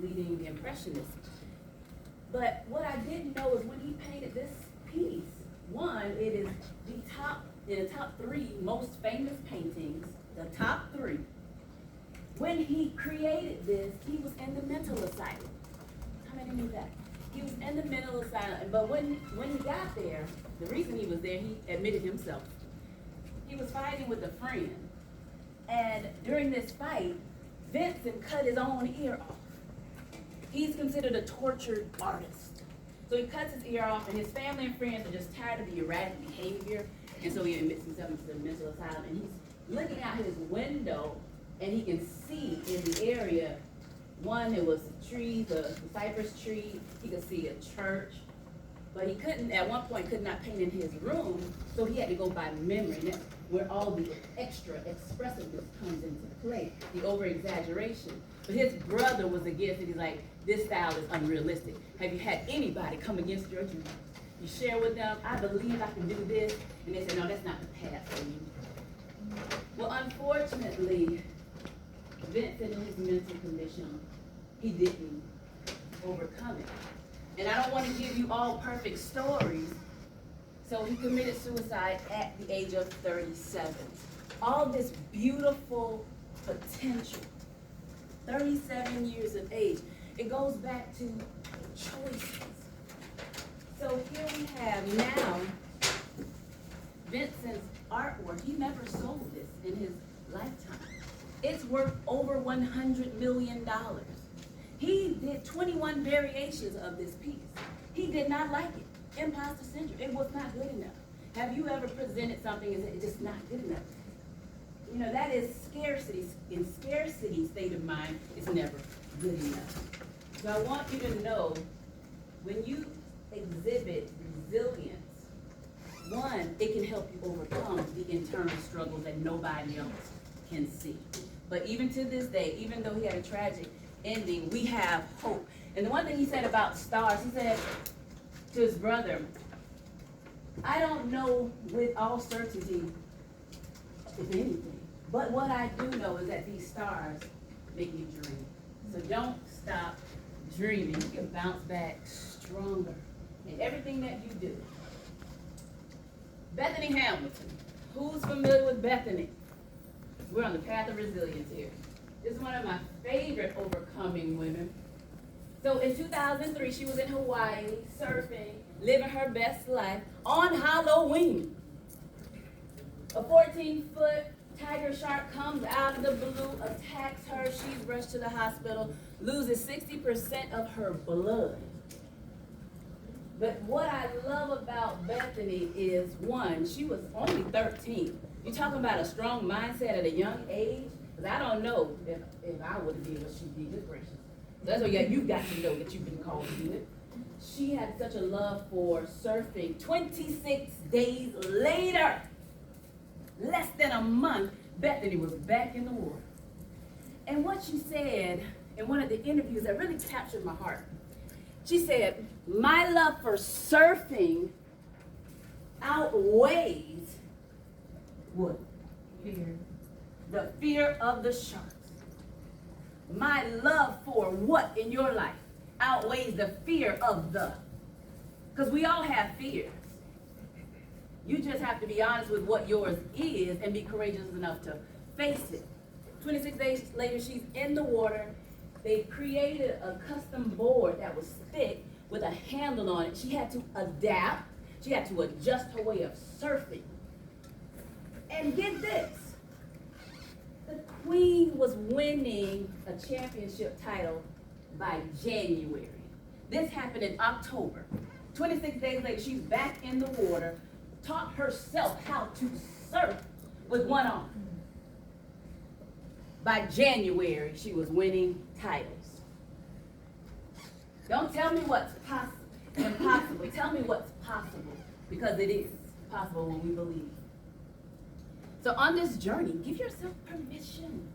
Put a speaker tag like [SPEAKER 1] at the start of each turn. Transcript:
[SPEAKER 1] leading the Impressionists. But what I didn't know is when he painted this piece, one, it is in the top 3 most famous paintings, the top 3. When he created this, he was in the mental asylum. How many knew that? He was in the mental asylum, but when he got there, the reason he was there, he admitted himself. He was fighting with a friend, and during this fight, Vincent cut his own ear off. He's considered a tortured artist. So he cuts his ear off, and his family and friends are just tired of the erratic behavior, and so he admits himself into the mental asylum, and he's looking out his window, and he can see in the area, one, it was a tree, the cypress tree, he could see a church, but he couldn't, at one point, could not paint in his room, so he had to go by memory, and that's where all the extra expressiveness comes into play, the over-exaggeration. But his brother was against it. He's like, this style is unrealistic. Have you had anybody come against your dreams? You share with them, I believe I can do this, and they say, no, that's not the path for you. Well, unfortunately, Vincent in his mental condition, he didn't overcome it. And I don't want to give you all perfect stories, so he committed suicide at the age of 37. All this beautiful potential, 37 years of age. It goes back to choices. So here we have now Vincent's artwork. He never sold this in his lifetime. It's worth over $100 million. He did 21 variations of this piece. He did not like it. Imposter syndrome. It was not good enough. Have you ever presented something and said it's just not good enough? You know, that is scarcity. In scarcity state of mind, it's never good enough. So I want you to know, when you exhibit resilience, one, it can help you overcome the internal struggles that nobody else can see. But even to this day, even though he had a tragic ending, we have hope. And the one thing he said about stars, he said to his brother, I don't know with all certainty, if anything, but what I do know is that these stars make me dream. So don't stop dreaming. You can bounce back stronger in everything that you do. Bethany Hamilton. Who's familiar with Bethany? We're on the path of resilience here. This is one of my favorite overcoming women. So in 2003, she was in Hawaii, surfing, living her best life on Halloween. A 14-foot tiger shark comes out of the blue, attacks her. She's rushed to the hospital, loses 60% of her blood. But what I love about Bethany is, one, she was only 13. You're talking about a strong mindset at a young age? Because I don't know if I would have did what she did. Good gracious. That's what you got to know that you've been called to do it. She had such a love for surfing. 26 days later, less than a month, Bethany was back in the water. And what she said in one of the interviews that really captured my heart, she said, my love for surfing outweighs what? Fear. The fear of the sharks. My love for what in your life outweighs the fear of the. Because we all have fears. You just have to be honest with what yours is and be courageous enough to face it. 26 days later, she's in the water. They created a custom board that was thick with a handle on it. She had to adapt. She had to adjust her way of surfing. And get this. The queen was winning a championship title by January. This happened in October. 26 days later, she's back in the water, taught herself how to surf with one arm. By January, she was winning titles. Don't tell me what's impossible. Tell me what's possible, because it is possible when we believe. So on this journey, give yourself permission